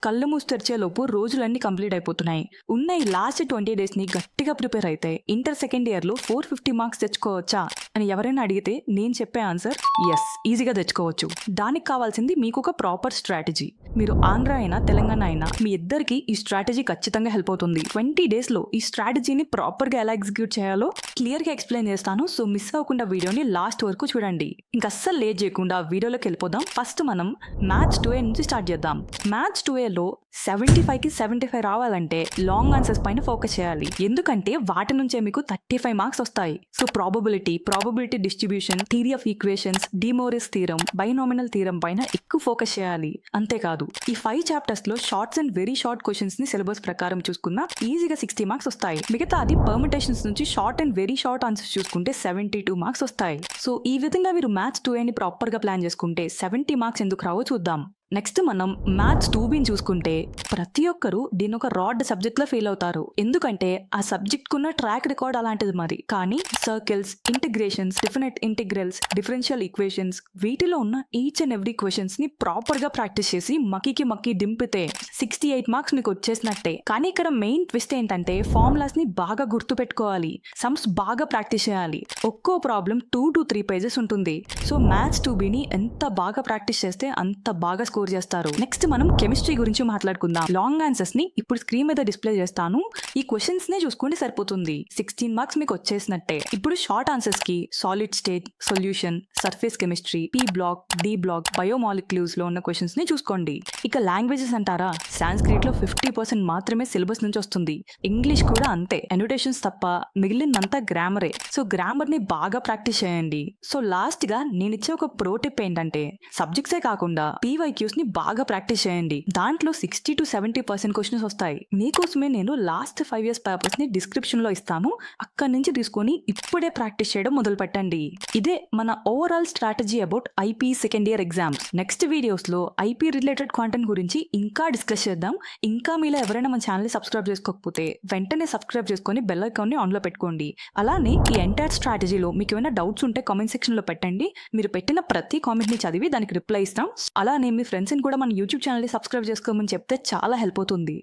కళ్ళు మూసి తెరిచేలోపు రోజులన్నీ కంప్లీట్ అయిపోతున్నాయి. ఉన్న ఈ లాస్ట్ 20 డేస్ని గట్టిగా ప్రిపేర్ అయితే ఇంటర్ సెకండ్ ఇయర్లో 450 మార్క్స్ తెచ్చుకోవచ్చా అని ఎవరైనా అడిగితే నేను చెప్పే ఆన్సర్ ఎస్, ఈజీగా తెచ్చుకోవచ్చు. దానికి కావాల్సింది మీకు ఒక ప్రాపర్ స్ట్రాటజీ. మీరు ఆంధ్ర అయినా తెలంగాణ అయినా మీ ఇద్దరికి ఈ స్ట్రాటజీ ఖచ్చితంగా హెల్ప్ అవుతుంది. 20 డేస్లో ఈ స్ట్రాటజీని ప్రాపర్గా ఎలా ఎగ్జిక్యూట్ చేయాలో క్లియర్గా ఎక్స్ప్లెయిన్ చేస్తాను. సో మిస్ అవ్వకుండా వీడియోని లాస్ట్ వరకు చూడండి. ఇంకా అస్సలు లేట్ చేయకుండా వీడియోలోకి వెళ్ళిపోదాం. ఫస్ట్ మనం మ్యాథ్స్ 2A నుంచి స్టార్ట్ చేద్దాం. మ్యాథ్స్ 2Aలో 75కి 75 రావాలంటే లాంగ్ ఆన్సర్స్ పైన ఫోకస్ చేయాలి. ఎందుకంటే వాటి నుంచే మీకు 35 మార్క్స్ వస్తాయి. So probability distribution, theory of equations, De Moivre's theorem, binomial theorem పైన ఎక్కువ ఫోకస్ చేయాలి. అంతేకాదు ఈ 5 చాప్టర్స్ లో shorts and very short questions ని సిలబస్ ప్రకారం చూసుకున్నా ఈజీగా 60 మార్క్స్ వస్తాయి. మిగతా అది పర్మిటేషన్స్ నుంచి short and very short answers చూసుకుంటే 72 మార్క్స్ వస్తాయి. సో ఈ విధంగా మీరు మ్యాథ్స్ 2Aని ప్రాపర్ గా ప్లాన్ చేసుకుంటే 70 మార్క్స్ ఎందుకు రావో చూద్దాం. నెక్స్ట్ మనం మ్యాథ్స్ 2Bని చూసుకుంటే ప్రతి ఒక్కరు దీని ఒక రాడ్ సబ్జెక్ట్ లో ఫెయిల్ అవుతారు. ఎందుకంటే ఆ సబ్జెక్ట్ కున్న ట్రాక్ రికార్డ్ అలాంటిది. మరి కానీ circles, integrations, definite integrals, differential equations వీటిలో ఉన్న ఈచ్ అండ్ ఎవ్రీ క్వశ్చన్స్ ని ప్రాపర్ గా ప్రాక్టీస్ చేసి మక్కి దింపితే 68 మార్క్స్ మీకు వచ్చేసినట్టే. కానీ ఇక్కడ మెయిన్ ట్విస్ట్ ఏంటంటే ఫార్ములాస్ ని బాగా గుర్తు పెట్టుకోవాలి, సమ్స్ బాగా ప్రాక్టీస్ చేయాలి. ఒక్కో ప్రాబ్లం 2 to 3 పేజెస్ ఉంటుంది. సో మ్యాథ్స్ 2Bని ఎంత బాగా ప్రాక్టీస్ చేస్తే అంత బాగా స్కోర్ చేస్తారు. నెక్స్ట్ మనం కెమిస్ట్రీ గురించి మాట్లాడుకుందాం. లాంగ్ ఆన్సర్స్ ని ఇప్పుడు స్క్రీన్ మీద డిస్ప్లే చేస్తాను. ఈ క్వశ్చన్స్ నే చూసుకుంటే సరిపోతుంది. 16 మార్క్స్ మీకు వచ్చేసినట్టే. ఇప్పుడు షార్ట్ ఆన్సర్స్ కి solid state, solution, surface chemistry, P block, D block, biomolecules లో ఉన్న క్వశ్చన్స్ ని చూసుకోండి. ఇక లాంగ్వేజెస్ అంటారా, సాంస్క్రిట్ లో 50% మాత్రమే సిలబస్ నుంచి వస్తుంది. ఇంగ్లీష్ కూడా అంతే, ఎనోటేషన్స్ తప్ప మిగిలినంతా గ్రామరే. సో గ్రామర్ ని బాగా ప్రాక్టీస్ చేయండి. సో లాస్ట్ గా నేను ఇచ్చే ఒక ప్రో టిప్ ఏంటంటే సబ్జెక్ట్సే కాకుండా PYQs ని బాగా ప్రాక్టీస్ చేయండి. దాంట్లో 60 to 70% క్వశ్చన్స్ వస్తాయి. మీకోసమే నేను లాస్ట్ 5 years పేపర్స్ ని డిస్క్రిప్షన్ లో ఇస్తాను. అక్కడి నుంచి తీసుకొని ఇప్పుడే ప్రాక్టీస్ చేయడం మొదలు పెట్టండి. ఇదే మన overall strategy about IP second year exams. Next videos లో IP రిలేటెడ్ కాంటెంట్ గురించి ఇంకా డిస్కస్ చేద్దాం. ఇంకా మీలో ఎవరైనా మన ఛానల్ సబ్స్క్రైబ్ చేసుకోకపోతే వెంటనే సబ్స్క్రైబ్ చేసుకొని బెల్ ఐకాన్ ని ఆన్ లో పెట్టుకోండి. అలానే ఈ ఎంటైర్ స్ట్రాటజీలో మీకు ఏమైనా డౌట్స్ ఉంటే కామెంట్ సెక్షన్ లో పెట్టండి. మీరు పెట్టిన ప్రతి కామెంట్ ని చదివి దానికి రిప్లై ఇస్తాం. అలానే మీ ఫ్రెండ్స్ ని కూడా మన యూట్యూబ్ ఛానల్ ని సబ్స్క్రైబ్ చేసుకోమని చెప్తే చాలా హెల్ప్ అవుతుంది.